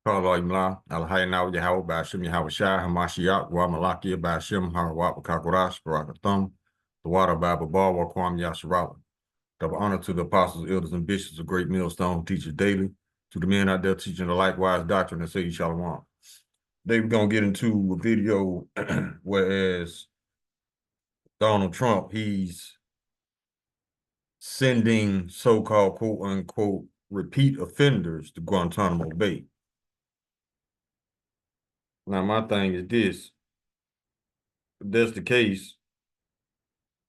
Qala Imla, Al-Hayna Yahweh Bashim Yahweh Shai, Hamashiach, Wamalaki, Bashim, Harawat, Kakorash, Barakathum, the water Bible Bar, Wakwam Yasharala. Double honor to the apostles, elders, and bishops of Great Millstone, teachers daily, to the men out there teaching the likewise doctrine and say Shalom. Today we're going to get into a video whereas Donald Trump, he's sending so-called quote-unquote repeat offenders to Guantanamo Bay. Now, my thing is this. If that's the case,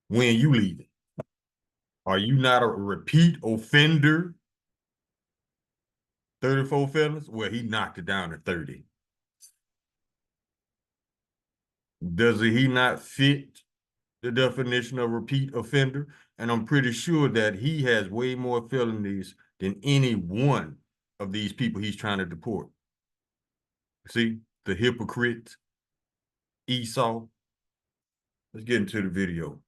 when you leaving? Are you not a repeat offender? 34 felons? Well, he knocked it down to 30. Does he not fit the definition of repeat offender? And I'm pretty sure that he has way more felonies than any one of these people he's trying to deport. See, the hypocrite, Esau. Let's get into the video.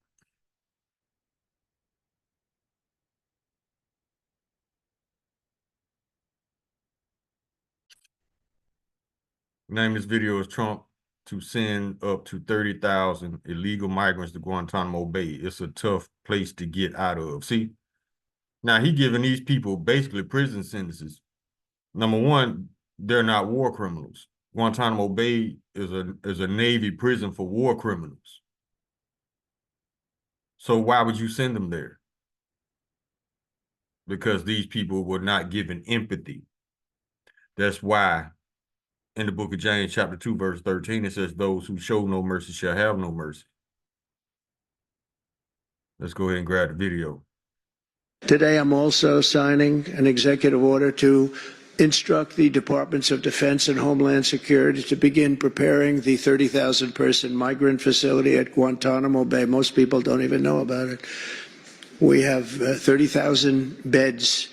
Name this video is Trump to send up to 30,000 illegal migrants to Guantanamo Bay. It's a tough place to get out of. See, now he giving these people basically prison sentences. Number one, they're not war criminals. Guantanamo Bay is a Navy prison for war criminals. So why would you send them there? Because these people were not given empathy. That's why in the book of James, chapter 2, verse 13, it says, those who show no mercy shall have no mercy. Let's go ahead and grab the video. Today, I'm also signing an executive order to instruct the Departments of Defense and Homeland Security to begin preparing the 30,000-person migrant facility at Guantanamo Bay. Most people don't even know about it. We have 30,000 beds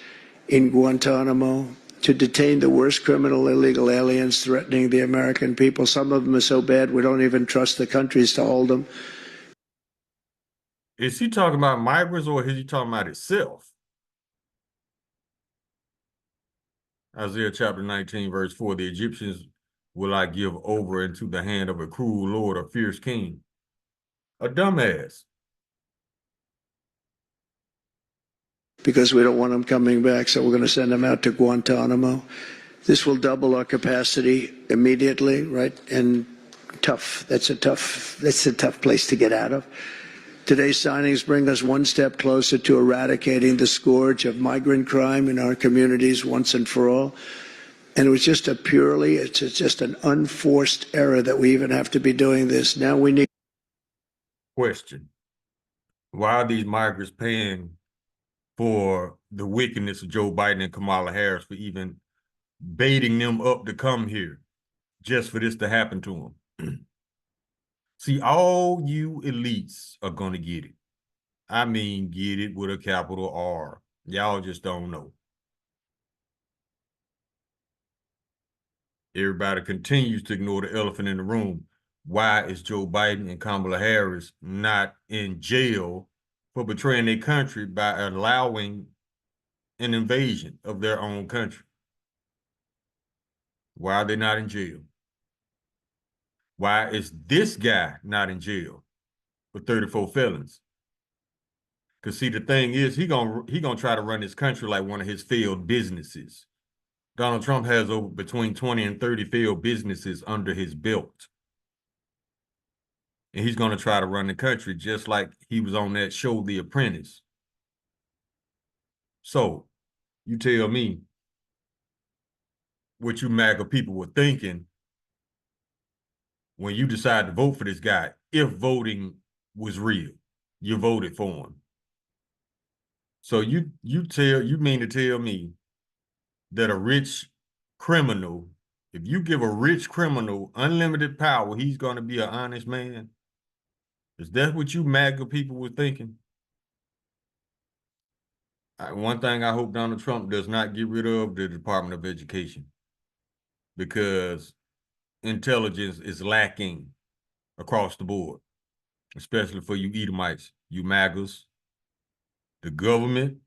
in Guantanamo to detain the worst criminal illegal aliens threatening the American people. Some of them are so bad we don't even trust the countries to hold them. Is he talking about migrants or is he talking about himself? Isaiah chapter 19, verse 4, the Egyptians will I give over into the hand of a cruel lord, a fierce king. A dumbass. Because we don't want them coming back, so we're going to send them out to Guantanamo. This will double our capacity immediately, right? And tough. That's a tough place to get out of. Today's signings bring us one step closer to eradicating the scourge of migrant crime in our communities once and for all. And it was just it's just an unforced error that we even have to be doing this. Now we need. Question. Why are these migrants paying for the wickedness of Joe Biden and Kamala Harris for even baiting them up to come here just for this to happen to them? See, all you elites are going to get it. I mean, get it with a capital R. Y'all just don't know. Everybody continues to ignore the elephant in the room. Why is Joe Biden and Kamala Harris not in jail for betraying their country by allowing an invasion of their own country? Why are they not in jail? Why is this guy not in jail for 34 felons? Because see, the thing is, he gonna try to run his country like one of his failed businesses. Donald Trump has over between 20 and 30 failed businesses under his belt. And he's gonna try to run the country just like he was on that show, The Apprentice. So you tell me what you MAGA people were thinking when you decide to vote for this guy. If voting was real, you voted for him. So you mean to tell me that a rich criminal, if you give a rich criminal unlimited power, he's going to be an honest man? Is that what you MAGA people were thinking? One thing I hope Donald Trump does not get rid of the Department of Education, because intelligence is lacking across the board, especially for you Edomites, you MAGAs, the government.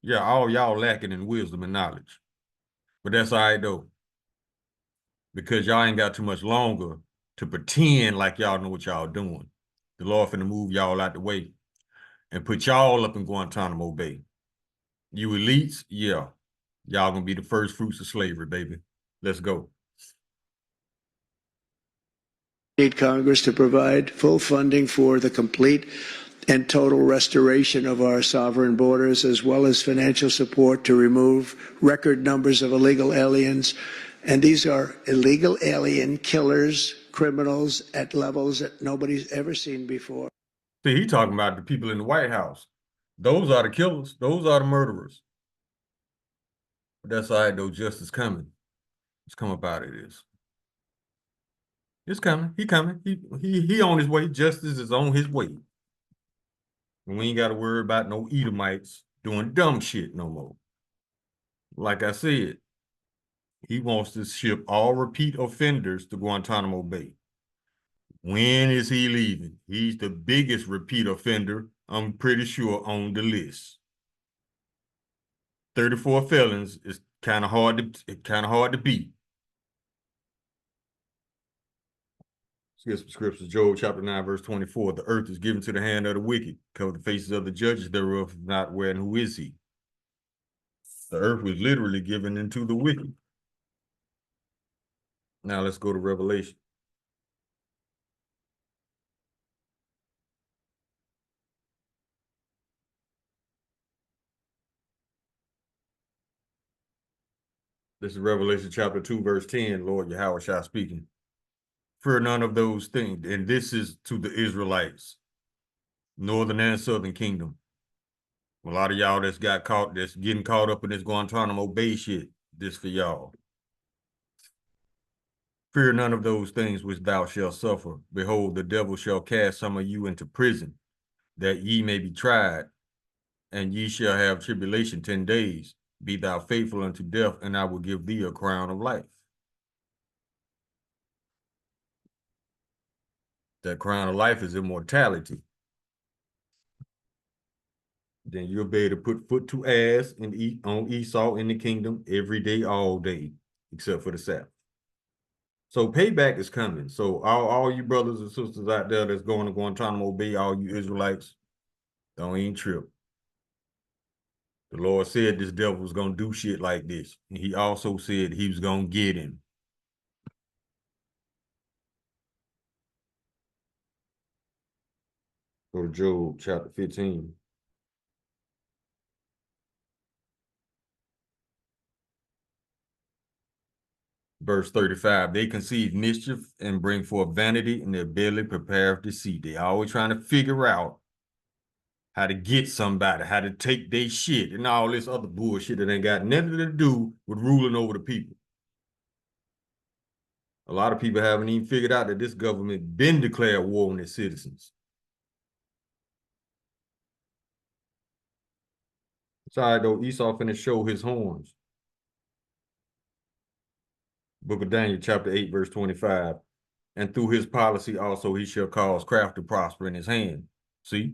Yeah, all y'all lacking in wisdom and knowledge. But that's all right though, because y'all ain't got too much longer to pretend like y'all know what y'all doing. The Lord finna move y'all out the way and put y'all up in Guantanamo Bay. You elites, yeah, y'all gonna be the first fruits of slavery, baby. Let's go. Need Congress to provide full funding for the complete and total restoration of our sovereign borders, as well as financial support to remove record numbers of illegal aliens. And these are illegal alien killers, criminals at levels that nobody's ever seen before. See, he talking about the people in the White House. Those are the killers. Those are the murderers. But that's all right, though. Justice coming. It's come up out of this. It's coming. He coming. He on his way. Justice is on his way. And we ain't got to worry about no Edomites doing dumb shit no more. Like I said, he wants to ship all repeat offenders to Guantanamo Bay. When is he leaving? He's the biggest repeat offender, I'm pretty sure, on the list. 34 felons is kind of hard to beat. Here's some scriptures. Job chapter 9, verse 24. The earth is given to the hand of the wicked. Cover the faces of the judges thereof, not where and who is he? The earth was literally given into the wicked. Now let's go to Revelation. This is Revelation chapter 2, verse 10, Lord Yahweh Shah speaking. Fear none of those things. And this is to the Israelites, northern and southern kingdom. A lot of y'all that's getting caught up in this Guantanamo Bay shit. This for y'all. Fear none of those things which thou shalt suffer. Behold, the devil shall cast some of you into prison, that ye may be tried, and ye shall have tribulation 10 days. Be thou faithful unto death, and I will give thee a crown of life. That crown of life is immortality. Then you'll be able to put foot to ass and eat on Esau in the kingdom every day, all day, except for the Sabbath. So payback is coming. So all you brothers and sisters out there that's going to Guantanamo Bay, all you Israelites, don't even trip. The Lord said this devil was going to do shit like this. And he also said he was going to get him. Go to Job chapter 15. Verse 35, they conceive mischief and bring forth vanity, and their belly prepareth deceit. They always trying to figure out how to get somebody, how to take their shit, and all this other bullshit that ain't got nothing to do with ruling over the people. A lot of people haven't even figured out that this government been declared war on its citizens. Sorry though, Esau finna show his horns. Book of Daniel, chapter 8, verse 25. And through his policy also he shall cause craft to prosper in his hand. See?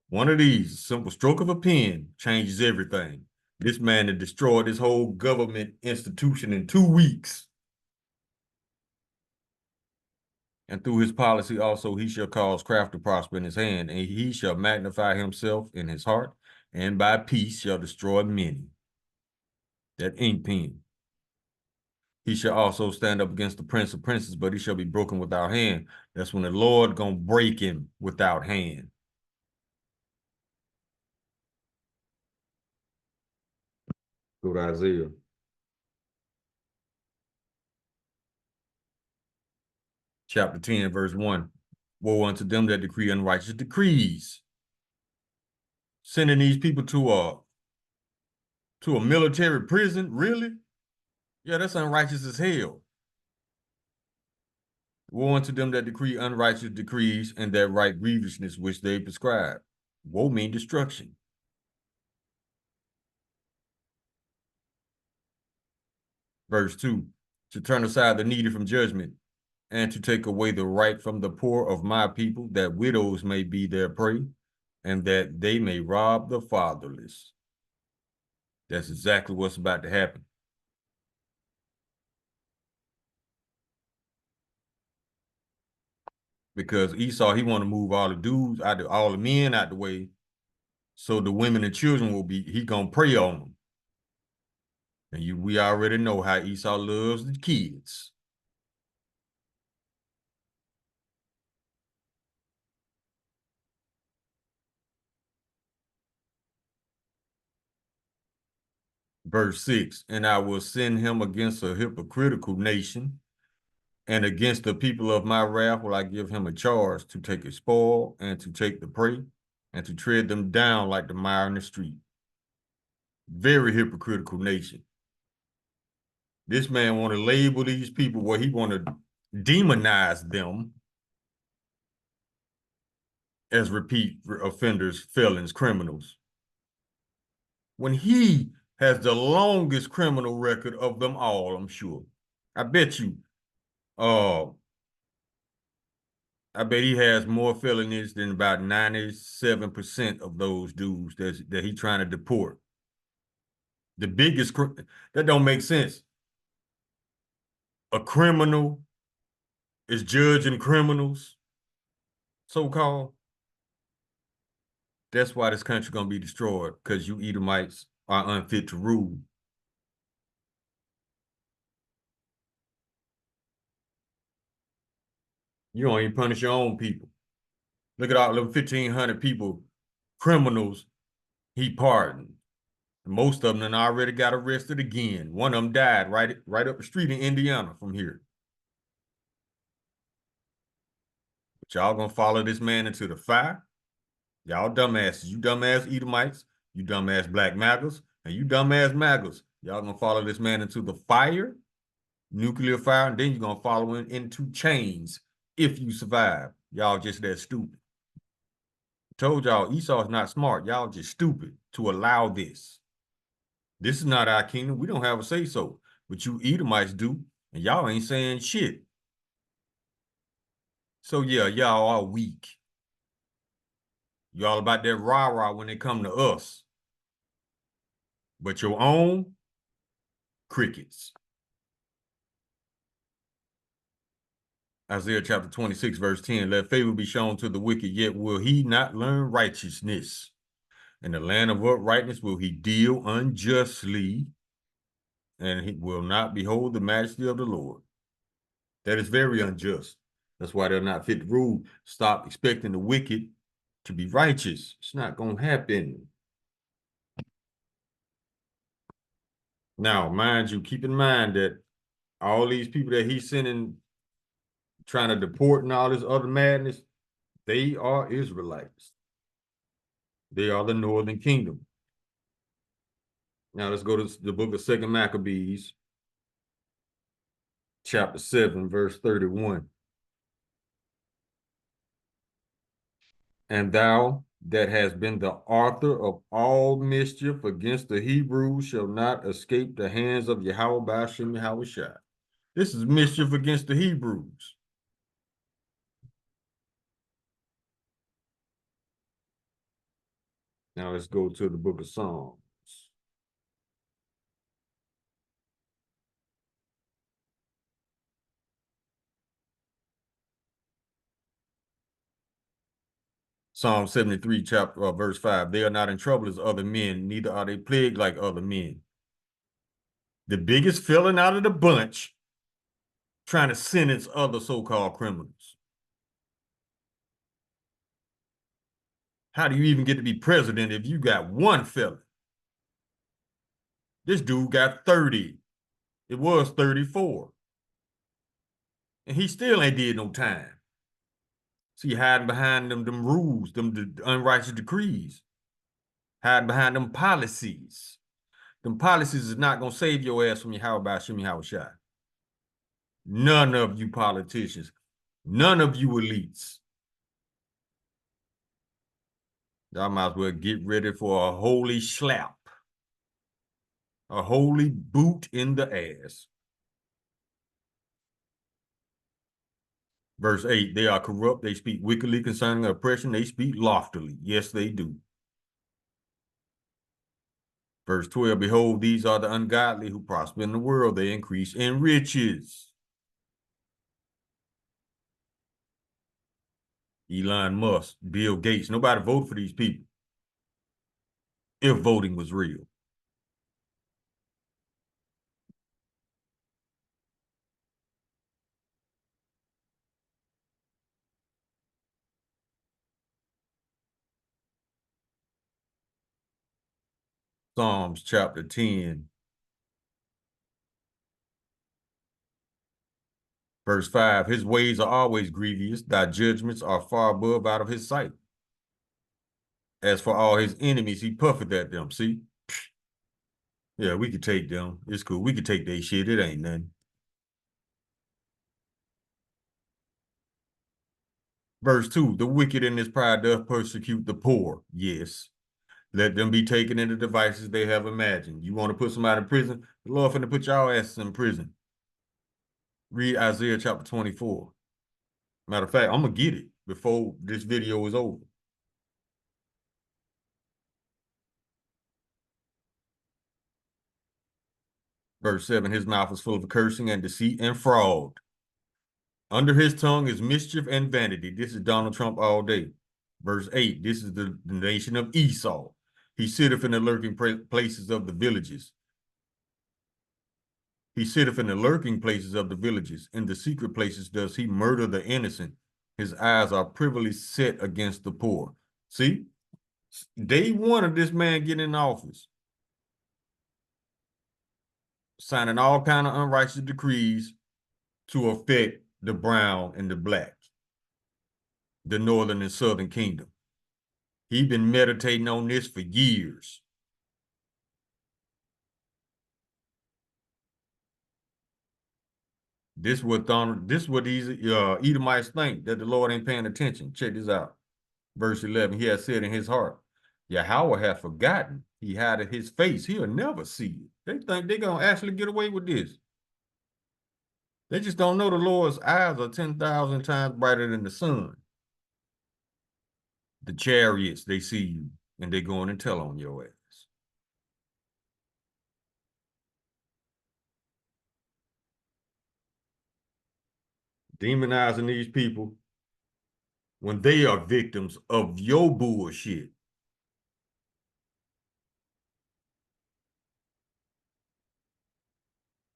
One of these, simple stroke of a pen, changes everything. This man had destroyed his whole government institution in 2 weeks. And through his policy also he shall cause craft to prosper in his hand, and he shall magnify himself in his heart, and by peace shall destroy many. That ink pen. He shall also stand up against the prince of princes, but he shall be broken without hand. That's when the Lord gonna break him without hand. Go to Isaiah. Chapter 10, verse 1. Woe unto them that decree unrighteous decrees, sending these people to a military prison. Really? Yeah, that's unrighteous as hell. Woe unto them that decree unrighteous decrees and that write grievousness which they prescribe. Woe mean destruction. Verse 2. To turn aside the needy from judgment, and to take away the right from the poor of my people, that widows may be their prey, and that they may rob the fatherless. That's exactly what's about to happen. Because Esau, he want to move all the dudes out, all the men out the way, so the women and children will be. He gonna prey on them, and we already know how Esau loves the kids. Verse 6, and I will send him against a hypocritical nation, and against the people of my wrath will I give him a charge to take a spoil and to take the prey and to tread them down like the mire in the street. Very hypocritical nation. This man want to label these people where he want to demonize them as repeat offenders, felons, criminals, when he has the longest criminal record of them all, I'm sure. I bet you, uh, I bet he has more felonies than about 97% of those dudes that he trying to deport. The biggest, that don't make sense. A criminal is judging criminals, so-called. That's why this country gonna be destroyed, because you Edomites are unfit to rule. You don't even punish your own people. Look at all them 1,500 people, criminals he pardoned. Most of them already got arrested again. One of them died right up the street in Indiana from here. But y'all gonna follow this man into the fire? Y'all dumbasses. You dumbass Edomites, you dumbass black maggots, and you dumbass maggots. Y'all gonna follow this man into the fire, nuclear fire, and then you're gonna follow him into chains if you survive. Y'all just that stupid. Told y'all Esau is not smart. Y'all just stupid to allow this. This is not our kingdom. We don't have a say-so. But you Edomites do, and y'all ain't saying shit. So yeah, y'all are weak. Y'all about that rah-rah when they come to us. But your own, crickets. Isaiah chapter 26, verse 10, let favor be shown to the wicked, yet will he not learn righteousness. In the land of uprightness will he deal unjustly, and he will not behold the majesty of the Lord. That is very unjust. That's why they're not fit to rule. Stop expecting the wicked to be righteous. It's not going to happen. Now, mind you, keep in mind that all these people that he's sending, trying to deport and all this other madness, they are Israelites. They are the northern kingdom. Now let's go to the book of 2 Maccabees, chapter 7, verse 31. And thou that hast been the author of all mischief against the Hebrews shall not escape the hands of Yahweh Ba'ashem Yahushua. This is mischief against the Hebrews. Now let's go to the book of Psalms. Psalm 73, chapter verse 5. They are not in trouble as other men, neither are they plagued like other men. The biggest felon out of the bunch trying to sentence other so-called criminals. How do you even get to be president if you got one felon? This dude got 30. It was 34. And he still ain't did no time. See, hiding behind them rules, them unrighteous decrees, hiding behind them policies. Them policies is not going to save your ass from your Yahweh Ba'ashem Yahushua. None of you politicians, none of you elites. Y'all might as well get ready for a holy slap, a holy boot in the ass. Verse 8, they are corrupt, they speak wickedly concerning oppression, they speak loftily. Yes, they do. Verse 12, behold, these are the ungodly who prosper in the world, they increase in riches. Elon Musk, Bill Gates, nobody voted for these people if voting was real. Psalms chapter 10, verse 5, his ways are always grievous, thy judgments are far above out of his sight. As for all his enemies, he puffeth at them. See? Yeah, we could take them. It's cool. We could take their shit. It ain't nothing. Verse 2, the wicked in his pride doth persecute the poor. Yes. Let them be taken into devices they have imagined. You want to put somebody in prison? The Lord finna put y'all asses in prison. Read Isaiah chapter 24. Matter of fact, I'm going to get it before this video is over. Verse 7, his mouth is full of cursing and deceit and fraud. Under his tongue is mischief and vanity. This is Donald Trump all day. Verse 8, this is the nation of Esau. He sitteth in the lurking places of the villages. He sitteth in the lurking places of the villages. In the secret places does he murder the innocent. His eyes are privily set against the poor. See, day one of this man getting in office, signing all kind of unrighteous decrees to affect the brown and the black, the northern and southern kingdom. He been meditating on this for years. This what these Edomites think, that the Lord ain't paying attention. Check this out. Verse 11, he has said in his heart, Yahweh hath forgotten. He hideth his face. He'll never see it. They think they're going to actually get away with this. They just don't know the Lord's eyes are 10,000 times brighter than the sun. The chariots, they see you, and they going and tell on your ass. Demonizing these people when they are victims of your bullshit.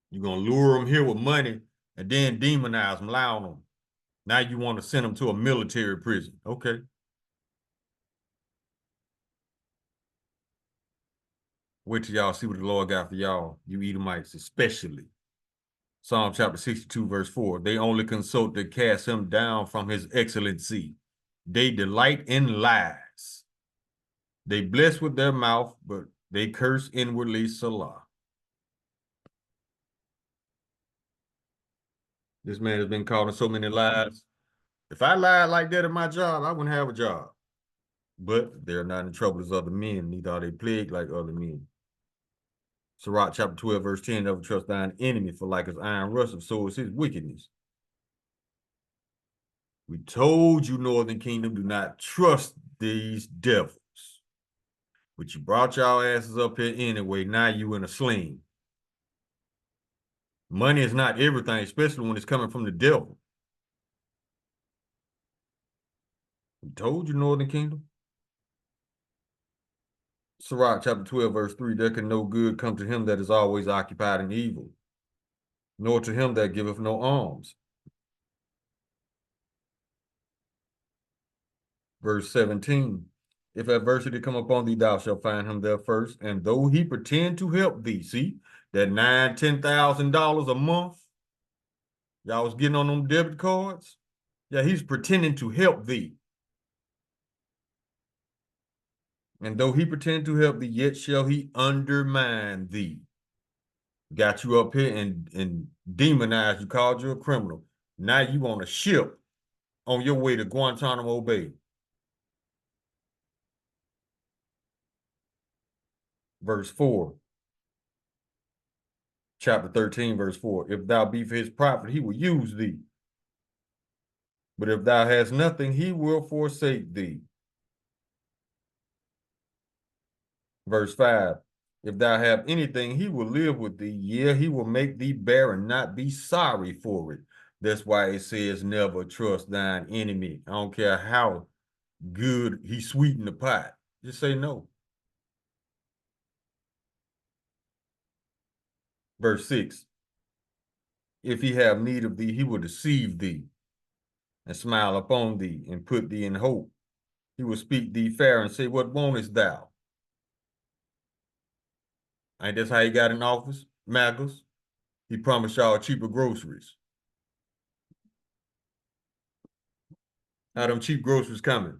You're going to lure them here with money and then demonize them, lie on them. Now you want to send them to a military prison. Okay. Wait till y'all see what the Lord got for y'all, you Edomites especially. Psalm chapter 62, verse 4. They only consult to cast him down from his excellency. They delight in lies. They bless with their mouth, but they curse inwardly, Salah. This man has been caught in so many lies. If I lied like that at my job, I wouldn't have a job. But they're not in trouble as other men, neither are they plagued like other men. Sirach chapter 12, verse 10, never trust thine enemy, for like as iron rusteth, so is his wickedness. We told you, Northern Kingdom, do not trust these devils. But you brought y'all asses up here anyway. Now you in a sling. Money is not everything, especially when it's coming from the devil. We told you, Northern Kingdom. Sirach chapter 12, verse 3, there can no good come to him that is always occupied in evil, nor to him that giveth no alms. Verse 17, if adversity come upon thee, thou shalt find him there first. And though he pretend to help thee, see, that $9,000-$10,000 a month, y'all was getting on them debit cards. Yeah, he's pretending to help thee. And though he pretend to help thee, yet shall he undermine thee. Got you up here and demonized you, called you a criminal. Now you on a ship on your way to Guantanamo Bay. Verse 4. Chapter 13, verse 4. If thou be for his profit, he will use thee. But if thou hast nothing, he will forsake thee. Verse 5. If thou have anything, he will live with thee. Yeah, he will make thee bear and not be sorry for it. That's why it says, never trust thine enemy. I don't care how good he sweeten the pot. Just say no. Verse 6. If he have need of thee, he will deceive thee and smile upon thee and put thee in hope. He will speak thee fair and say, what wantest thou? Ain't that's how he got in office? Maggles. He promised y'all cheaper groceries. How them cheap groceries coming?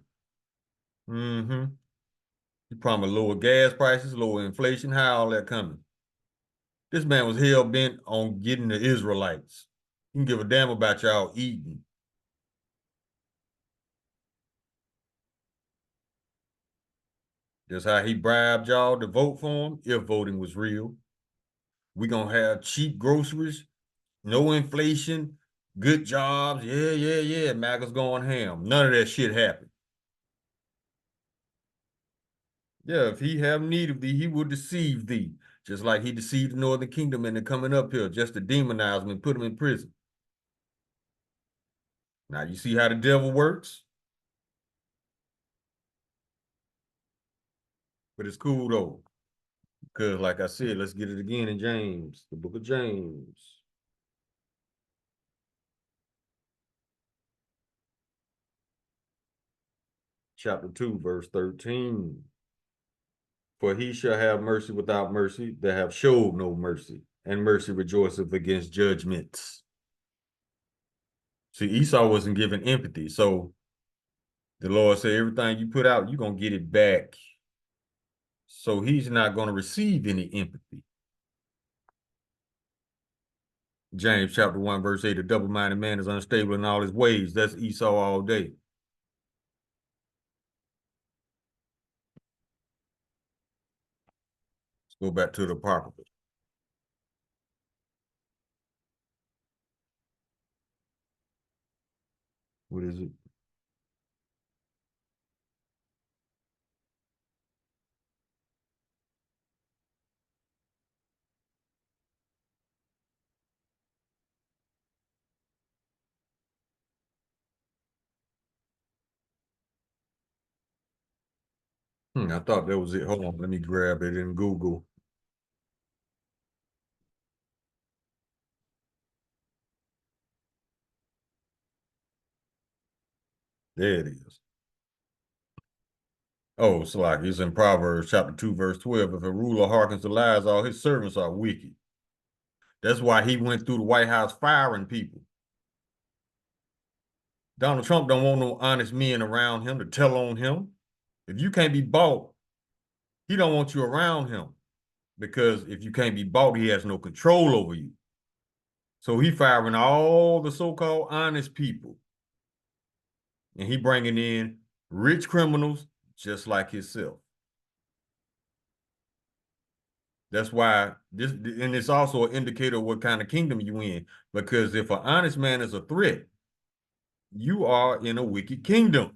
Mm-hmm. He promised lower gas prices, lower inflation. How all that coming? This man was hell bent on getting the Israelites. He can give a damn about y'all eating. That's how he bribed y'all to vote for him if voting was real. We gonna have cheap groceries, no inflation, good jobs. Yeah, yeah, yeah. MAGA's going ham. None of that shit happened. Yeah, if he have need of thee, he will deceive thee, just like he deceived the northern kingdom into coming up here just to demonize them and put them in prison. Now you see how the devil works? But it's cool though. Because like I said, let's get it again in James, the book of James. Chapter 2, verse 13. For he shall have mercy without mercy that have showed no mercy, and mercy rejoiceth against judgments. See, Esau wasn't given empathy. So the Lord said, everything you put out, you're going to get it back. So he's not going to receive any empathy. James chapter 1, verse 8, a double-minded man is unstable in all his ways. That's Esau all day. Let's go back to the Apocrypha. What is it? I thought that was it. Hold on, let me grab it in Google. There it is. Oh, it's like it's in Proverbs chapter 2, verse 12. If a ruler hearkens to lies, all his servants are wicked. That's why he went through the White House firing people. Donald Trump don't want no honest men around him to tell on him. If you can't be bought, he don't want you around him because if you can't be bought, he has no control over you. So he firing all the so-called honest people, and he bringing in rich criminals just like himself. That's why this, and it's also an indicator of what kind of kingdom you in. Because if an honest man is a threat, you are in a wicked kingdom.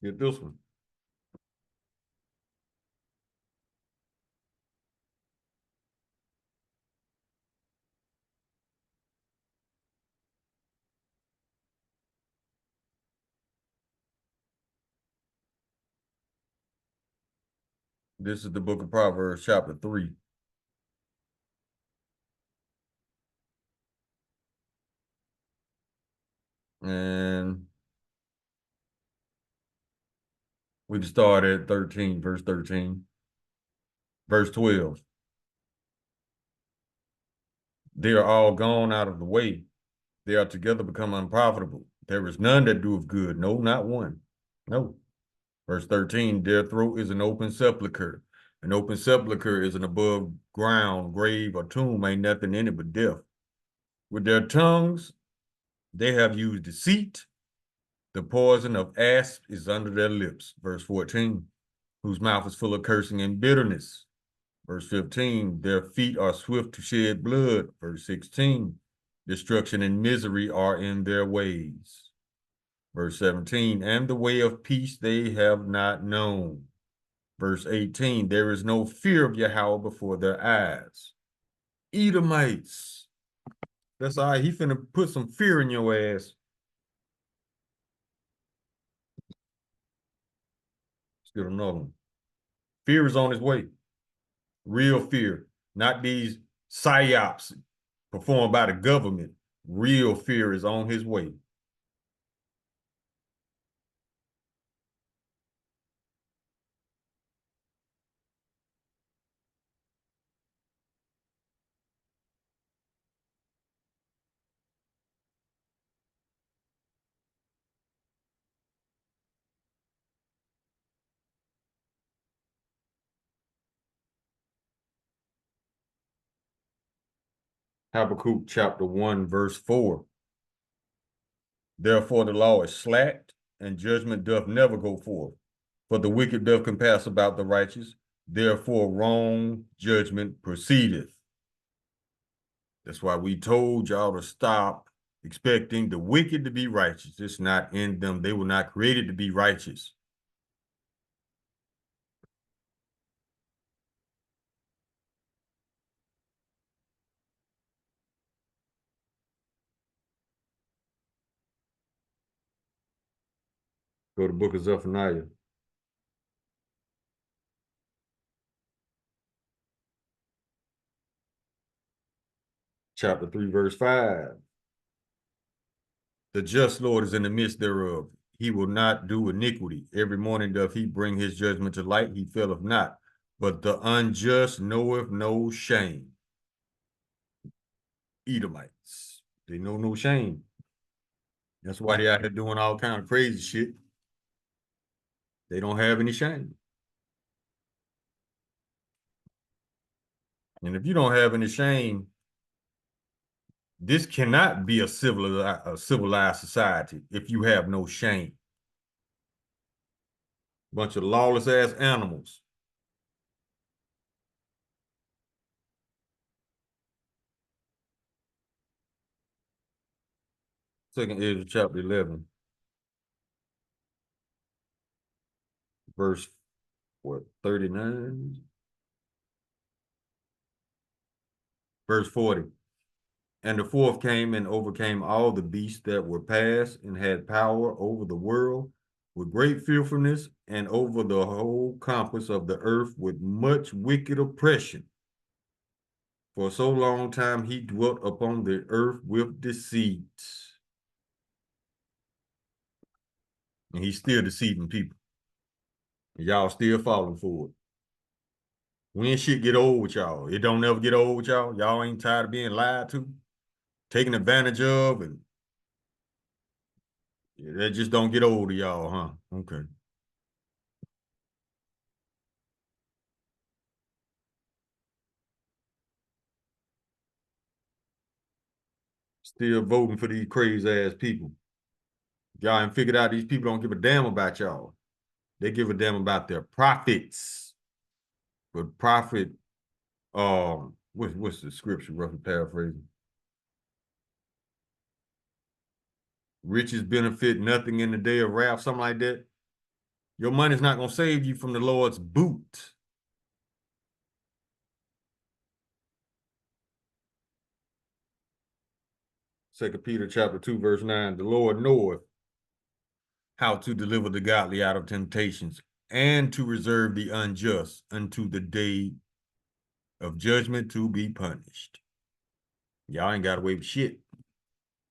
Get this one. This is the book of Proverbs, chapter 3. And we can start at 13, verse 13. Verse 12. They are all gone out of the way. They are together become unprofitable. There is none that doeth good. No, not one. No. Verse 13, their throat is an open sepulchre. An open sepulchre is an above ground grave or tomb. Ain't nothing in it but death. With their tongues, they have used deceit. The poison of asp is under their lips. Verse 14, whose mouth is full of cursing and bitterness. Verse 15, their feet are swift to shed blood. Verse 16, destruction and misery are in their ways. Verse 17, and the way of peace they have not known. Verse 18, there is no fear of Yahweh before their eyes. Edomites. That's all right. He finna put some fear in your ass. Still another one. Fear is on his way. Real fear, not these psyops performed by the government. Real fear is on his way. Habakkuk chapter 1, verse 4. Therefore the law is slacked, and judgment doth never go forth. For the wicked doth compass about the righteous, therefore wrong judgment proceedeth. That's why we told y'all to stop expecting the wicked to be righteous. It's not in them. They were not created to be righteous. Go to the book of Zephaniah, chapter 3, verse 5. The just Lord is in the midst thereof. He will not do iniquity. Every morning doth he bring his judgment to light. He faileth not. But the unjust knoweth no shame. Edomites. They know no shame. That's why they out here doing all kind of crazy shit. They don't have any shame. And if you don't have any shame, this cannot be a civilized society if you have no shame. Bunch of lawless ass animals. Second Ezra chapter 11, verse what, 39? Verse 40. And the fourth came and overcame all the beasts that were past and had power over the world with great fearfulness and over the whole compass of the earth with much wicked oppression. For so long time he dwelt upon the earth with deceit. And he's still deceiving people. Y'all still falling for it. When shit get old with y'all, it don't never get old with y'all. Y'all ain't tired of being lied to, taken advantage of, and that just don't get old to y'all, huh? Okay. Still voting for these crazy ass people. Y'all ain't figured out these people don't give a damn about y'all. They give a damn about their profits. But profit, what's the scripture, roughly paraphrasing? Riches benefit nothing in the day of wrath, something like that. Your money's not gonna save you from the Lord's boot. Second Peter chapter 2, verse 9. The Lord knoweth how to deliver the godly out of temptations and to reserve the unjust unto the day of judgment to be punished. Y'all ain't got away with shit.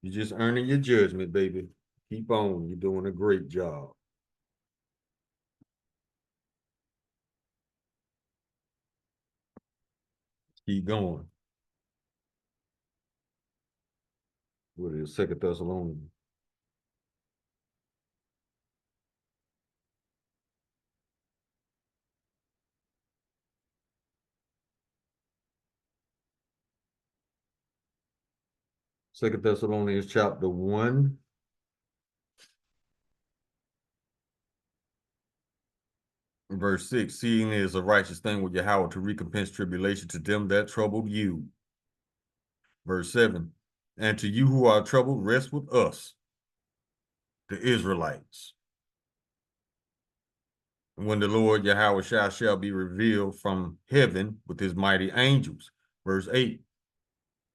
You're just earning your judgment, baby. Keep on. You're doing a great job. Keep going. What is Second Thessalonians? Second Thessalonians chapter 1, Verse 6, seeing it is a righteous thing with Yahweh to recompense tribulation to them that troubled you. Verse 7, and to you who are troubled, rest with us, the Israelites. When the Lord Yahweh shall be revealed from heaven with his mighty angels. Verse 8,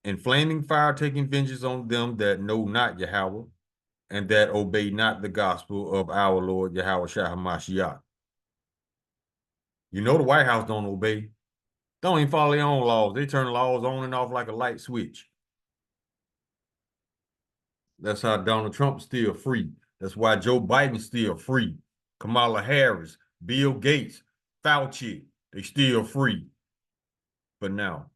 in flaming fire taking vengeance on them that know not Yahweh, and that obey not the gospel of our Lord Yahweh Shah Hamashiach. You know the White House don't obey. Don't even follow their own laws. They turn the laws on and off like a light switch. That's how Donald Trump's still free. That's why Joe Biden's still free. Kamala Harris, Bill Gates, Fauci, they still free. But now,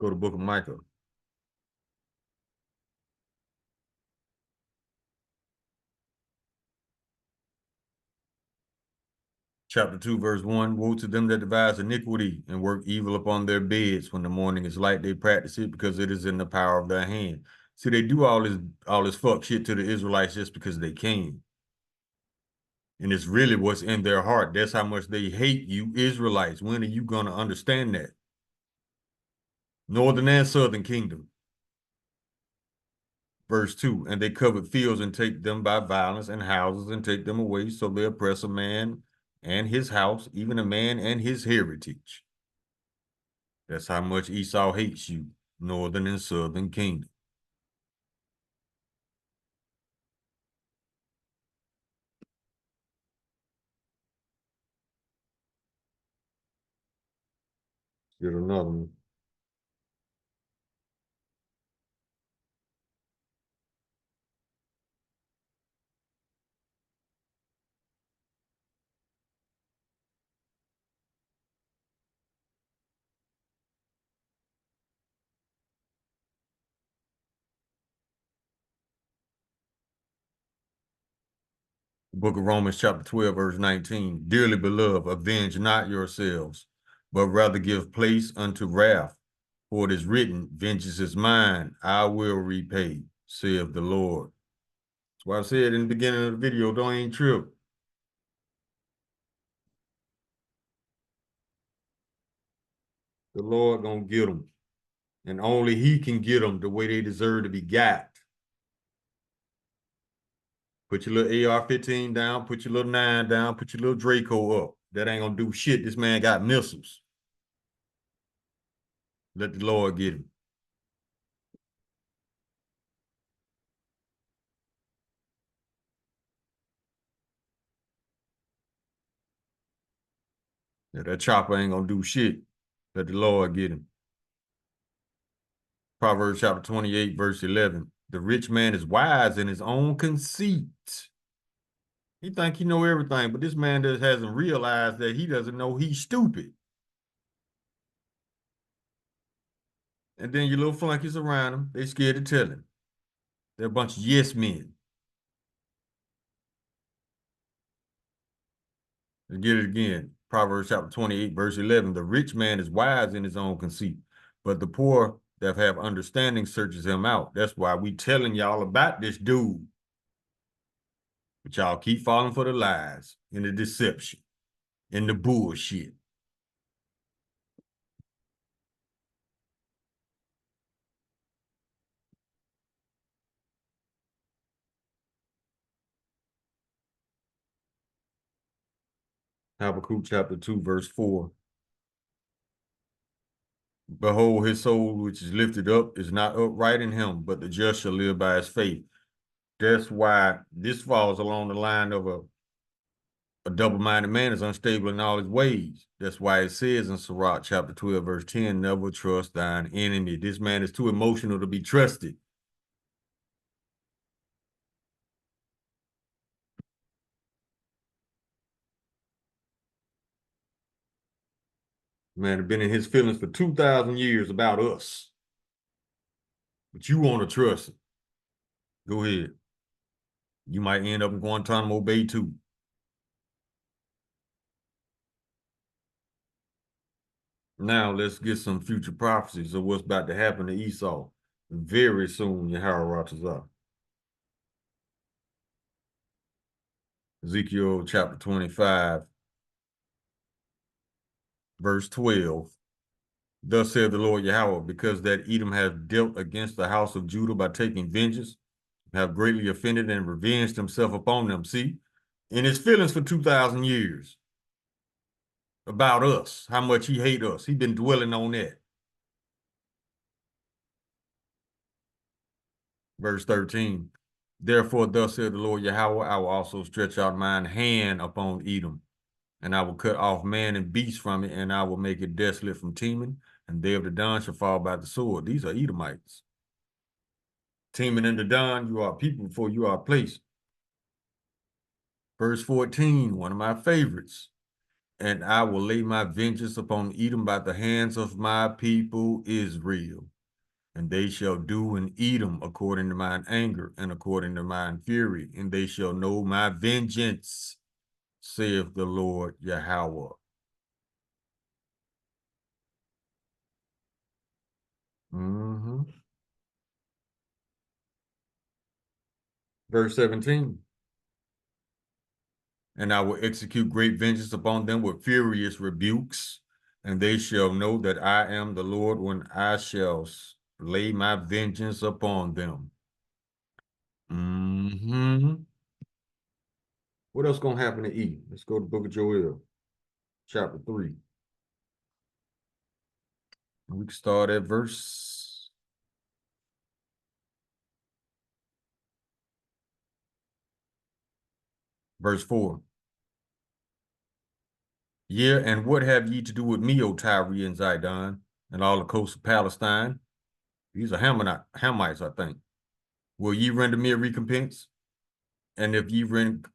go to the book of Micah. Chapter 2, verse 1, woe to them that devise iniquity and work evil upon their beds. When the morning is light, they practice it because it is in the power of their hand. See, they do all this fuck shit to the Israelites just because they can. And it's really what's in their heart. That's how much they hate you Israelites. When are you going to understand that? Northern and Southern Kingdom. Verse 2, and they covered fields and take them by violence, and houses and take them away. So they oppress a man and his house, even a man and his heritage. That's how much Esau hates you, Northern and Southern Kingdom. Get another one. Book of Romans, chapter 12, verse 19. Dearly beloved, avenge not yourselves, but rather give place unto wrath. For it is written, vengeance is mine, I will repay, saith the Lord. That's why I said in the beginning of the video, don't even trip. The Lord gonna get them. And only he can get them the way they deserve to be got. Put your little AR-15 down, put your little 9 down, put your little Draco up. That ain't gonna do shit. This man got missiles. Let the Lord get him. Yeah, that chopper ain't gonna do shit. Let the Lord get him. Proverbs chapter 28, verse 11. The rich man is wise in his own conceit. He think he know everything, but this man just hasn't realized that he doesn't know he's stupid. And then your little flunkies around him, they scared to tell him. They're a bunch of yes men. Let's get it again. Proverbs chapter 28, verse 11. The rich man is wise in his own conceit, but the poor that have understanding searches him out. That's why we telling y'all about this dude. But y'all keep falling for the lies and the deception and the bullshit. Habakkuk chapter 2, verse 4. Behold, his soul which is lifted up is not upright in him, but the just shall live by his faith. That's why this falls along the line of a double-minded man is unstable in all his ways. That's why it says in Sirach chapter 12, verse 10, never trust thine enemy. This man is too emotional to be trusted. Man has been in his feelings for 2,000 years about us. But you want to trust him. Go ahead. You might end up in Guantanamo Bay too. Now let's get some future prophecies of what's about to happen to Esau very soon, Yahweh Ratazah. Ezekiel chapter 25, verse 12. Thus said the Lord Yahweh, because that Edom has dealt against the house of Judah by taking vengeance, have greatly offended and revenged himself upon them. See, in his feelings for 2,000 years about us, how much he hate us. He been dwelling on that. Verse 13. Therefore, thus said the Lord Yahweh, I will also stretch out mine hand upon Edom, and I will cut off man and beast from it, and I will make it desolate from Teman, and they of the Don shall fall by the sword. These are Edomites. Teman and the Don, you are people before you are place. Verse 14, one of my favorites. And I will lay my vengeance upon Edom by the hands of my people Israel. And they shall do in Edom according to mine anger and according to mine fury, and they shall know my vengeance, saith the Lord Yahweh. Verse 17. And I will execute great vengeance upon them with furious rebukes, and they shall know that I am the Lord when I shall lay my vengeance upon them. What else gonna happen to Edom? Let's go to the book of Joel, chapter 3. We can start at verse 4. Yeah, and what have ye to do with me, O Tyre and Zidon, and all the coasts of Palestine? These are Hamites, I think. Will ye render me a recompense? And if ye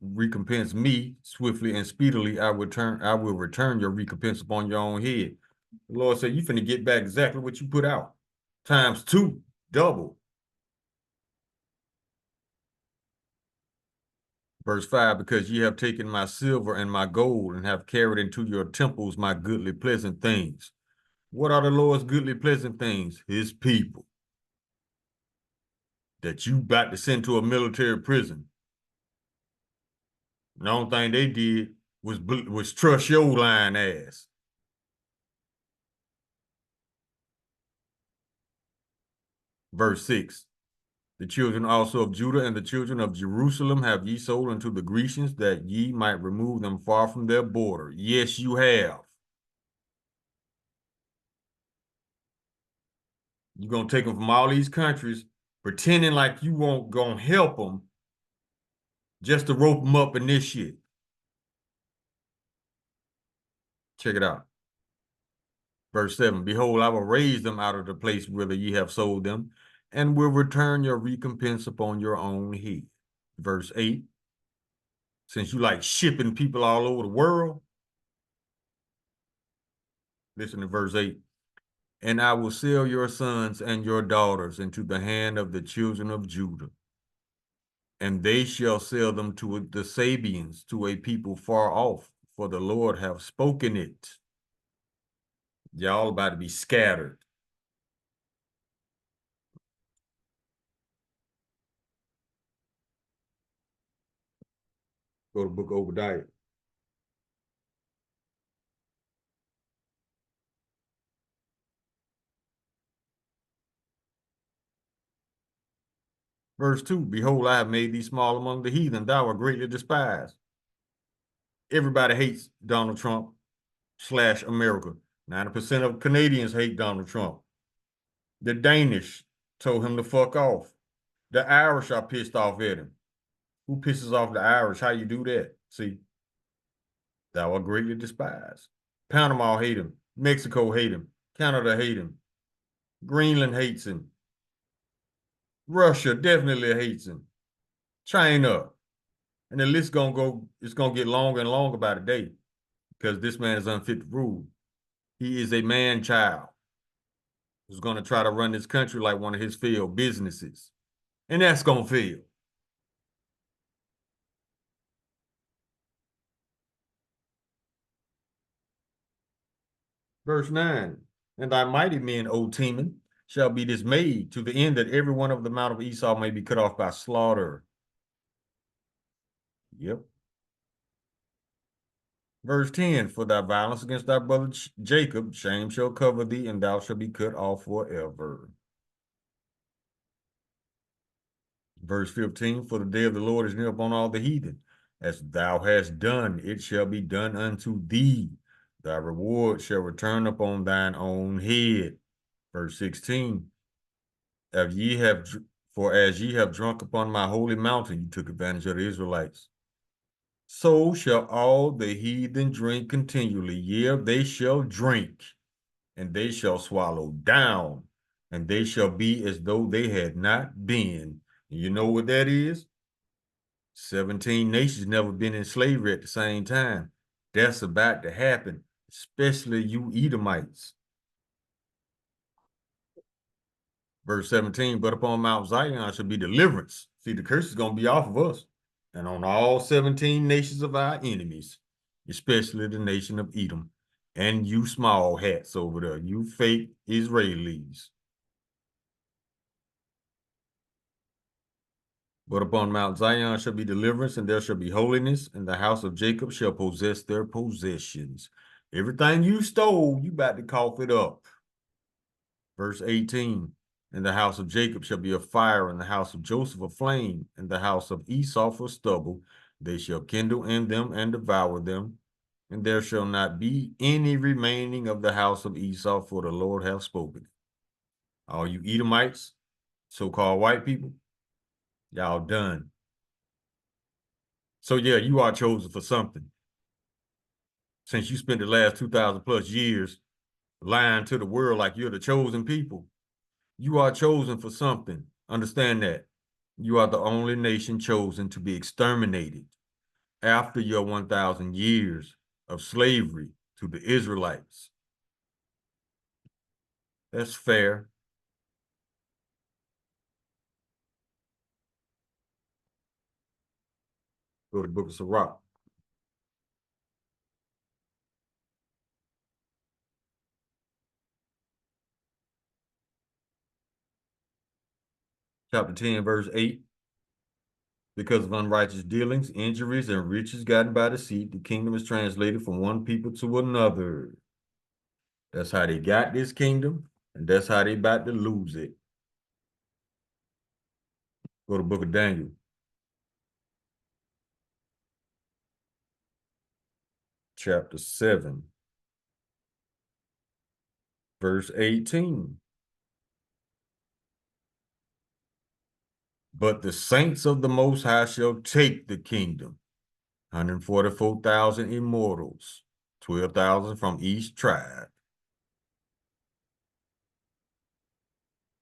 recompense me swiftly and speedily, I will return your recompense upon your own head. The Lord said, you finna get back exactly what you put out. Times 2, double. Verse 5, because ye have taken my silver and my gold and have carried into your temples my goodly pleasant things. What are the Lord's goodly pleasant things? His people that you about to send to a military prison. The only thing they did was trust your lying ass. Verse 6, the children also of Judah and the children of Jerusalem have ye sold unto the Grecians, that ye might remove them far from their border. Yes, you have. You're going to take them from all these countries, pretending like you won't going to help them just to rope them up in this shit. Check it out. Verse 7, behold, I will raise them out of the place whither ye have sold them, and will return your recompense upon your own head. Verse 8, since you like shipping people all over the world, listen to verse 8. And I will sell your sons and your daughters into the hand of the children of Judah, and they shall sell them to the Sabians, to a people far off, for the Lord hath spoken it. Y'all about to be scattered. Go to book of Obadiah. Verse 2, behold, I have made thee small among the heathen. Thou art greatly despised. Everybody hates Donald Trump / America. 90% of Canadians hate Donald Trump. The Danish told him to fuck off. The Irish are pissed off at him. Who pisses off the Irish? How you do that? See, thou art greatly despised. Panama hate him. Mexico hate him. Canada hate him. Greenland hates him. Russia definitely hates him. China. And the list gonna go, it's gonna get longer and longer by the day, because this man is unfit to rule. He is a man child who's gonna try to run this country like one of his failed businesses. And that's gonna fail. Verse 9. And thy mighty men, O Teman, shall be dismayed to the end that every one of the mount of Esau may be cut off by slaughter. Yep. Verse 10. For thy violence against thy brother Jacob, shame shall cover thee, and thou shalt be cut off forever. Verse 15. For the day of the Lord is near upon all the heathen. As thou hast done, it shall be done unto thee. Thy reward shall return upon thine own head. Verse 16. If ye have, for as ye have drunk upon my holy mountain, you took advantage of the Israelites. So shall all the heathen drink continually. Yea, they shall drink, and they shall swallow down, and they shall be as though they had not been. And you know what that is? 17 nations never been in slavery at the same time. That's about to happen, especially you Edomites. Verse 17, but upon Mount Zion shall be deliverance. See, the curse is going to be off of us and on all 17 nations of our enemies, especially the nation of Edom. And you small hats over there, you fake Israelis. But upon Mount Zion shall be deliverance, and there shall be holiness, and the house of Jacob shall possess their possessions. Everything you stole, you about to cough it up. Verse 18, and the house of Jacob shall be a fire, and the house of Joseph a flame, and the house of Esau for stubble. They shall kindle in them and devour them, and there shall not be any remaining of the house of Esau, for the Lord hath spoken. All you Edomites, so-called white people, y'all done. So yeah, you are chosen for something. Since you spent the last 2,000 plus years lying to the world like you're the chosen people, you are chosen for something. Understand that. You are the only nation chosen to be exterminated after your 1,000 years of slavery to the Israelites. That's fair. Go to the book of Sirach. Chapter 10, verse 8. Because of unrighteous dealings, injuries, and riches gotten by deceit, the kingdom is translated from one people to another. That's how they got this kingdom, and that's how they about to lose it. Go to the book of Daniel. Chapter 7, verse 18. But the saints of the Most High shall take the kingdom. 144,000 immortals, 12,000 from each tribe.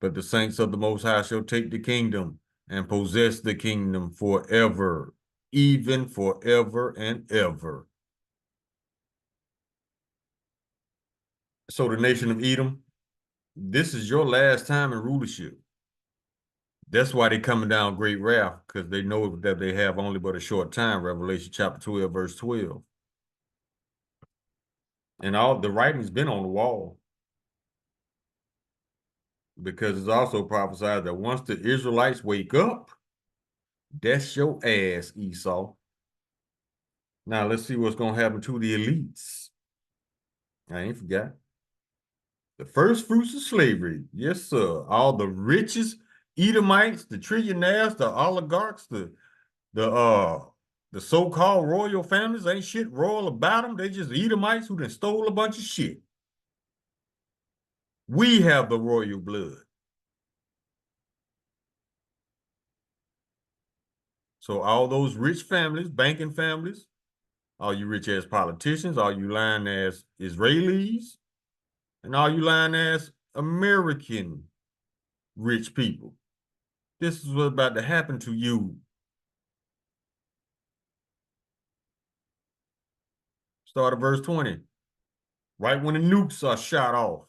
But the saints of the Most High shall take the kingdom and possess the kingdom forever, even forever and ever. So the nation of Edom, this is your last time in rulership. That's why they're coming down great wrath, because they know that they have only but a short time. Revelation chapter 12, verse 12. And all the writing's been on the wall, because it's also prophesied that once the Israelites wake up, that's your ass, Esau. Now let's see what's going to happen to the elites. I ain't forgot. The first fruits of slavery. Yes, sir. All the richest Edomites, the trillionaires, the oligarchs, the so-called royal families, ain't shit royal about them. They just Edomites who done stole a bunch of shit. We have the royal blood. So all those rich families, banking families, all you rich ass politicians, all you lying ass Israelis, and all you lying ass American rich people. This is what's about to happen to you. Start at verse 20. Right when the nukes are shot off.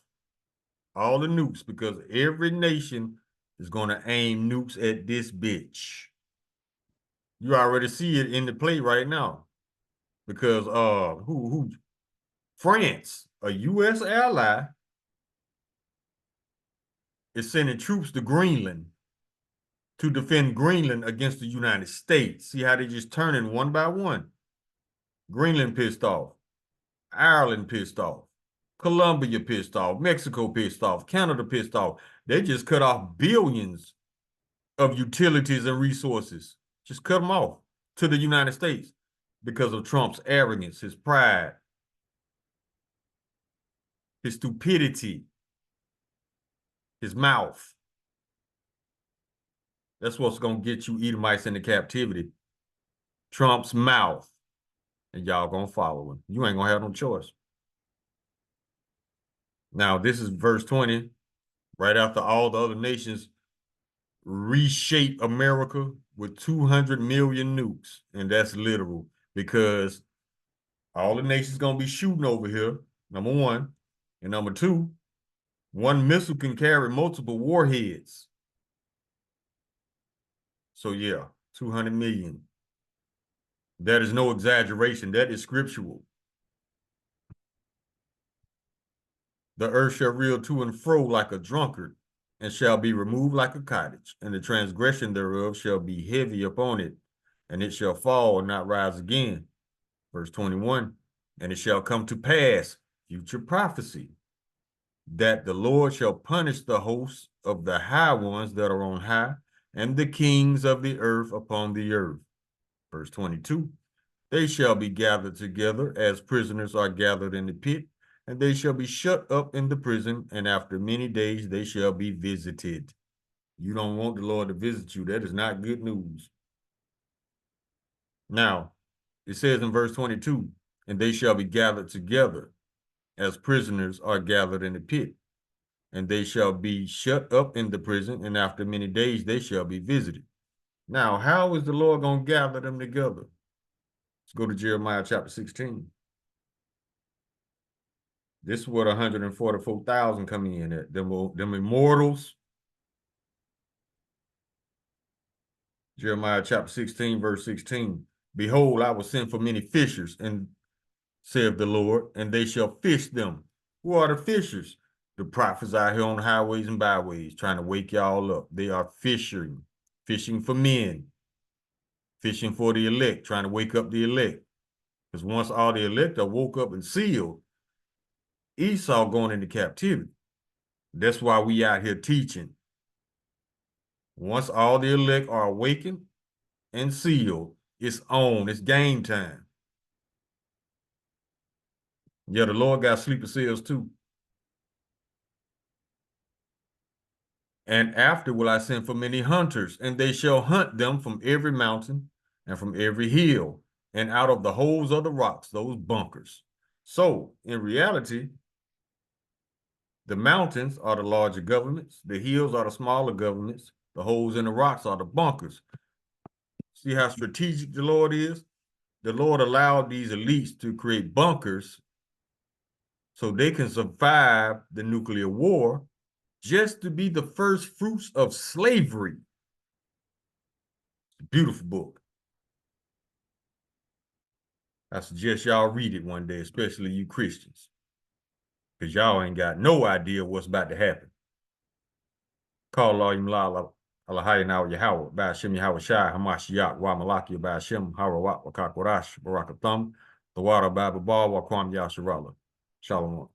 All the nukes, because every nation is going to aim nukes at this bitch. You already see it in the play right now. Because who France a U.S. ally is sending troops to Greenland to defend Greenland against the United States. See how they just turning one by one. Greenland pissed off. Ireland pissed off. Colombia pissed off. Mexico pissed off. Canada pissed off. They just cut off billions of utilities and resources. Just cut them off to the United States because of Trump's arrogance, his pride, his stupidity, his mouth. That's what's going to get you Edomites into captivity. Trump's mouth. And y'all going to follow him. You ain't going to have no choice. Now, this is verse 20, right after all the other nations reshape America with 200 million nukes. And that's literal because all the nations going to be shooting over here, number one. And number two, one missile can carry multiple warheads. So, yeah, 200 million. That is no exaggeration. That is scriptural. The earth shall reel to and fro like a drunkard, and shall be removed like a cottage, and the transgression thereof shall be heavy upon it, and it shall fall and not rise again. Verse 21, and it shall come to pass, future prophecy, that the Lord shall punish the hosts of the high ones that are on high, and the kings of the earth upon the earth. Verse 22, they shall be gathered together as prisoners are gathered in the pit, and they shall be shut up in the prison, and after many days they shall be visited. You don't want the Lord to visit you. That is not good news. Now, it says in verse 22, and they shall be gathered together as prisoners are gathered in the pit, and they shall be shut up in the prison, and after many days they shall be visited. Now, how is the Lord going to gather them together? Let's go to Jeremiah chapter 16. This is what 144,000 come in at. Them immortals. Jeremiah chapter 16, verse 16. Behold, I will send for many fishers, and saith the Lord, and they shall fish them. Who are the fishers? The prophets out here on the highways and byways trying to wake y'all up. They are fishing for men, fishing for the elect, trying to wake up the elect. Because once all the elect are woke up and sealed, Esau going into captivity. That's why we out here teaching. Once all the elect are awakened and sealed, it's on. It's game time. Yeah, the Lord got sleeper cells too. And after will I send for many hunters, and they shall hunt them from every mountain and from every hill, and out of the holes of the rocks, those bunkers. So, in reality, the mountains are the larger governments, the hills are the smaller governments, the holes in the rocks are the bunkers. See how strategic the Lord is? The Lord allowed these elites to create bunkers so they can survive the nuclear war just to be the first fruits of slavery. Beautiful book. I suggest y'all read it one day, especially you Christians, because y'all ain't got no idea what's about to happen. Call Allah Imla Allahayya Nawa Yahweh, Ba'ashem Yahweh Shai, Hamashiach, Wa Malaki, Ba'ashem, Harawat, Wakakwarash, Barakatham, the water Bible Ball, Wakwam Yasharala. Shalom.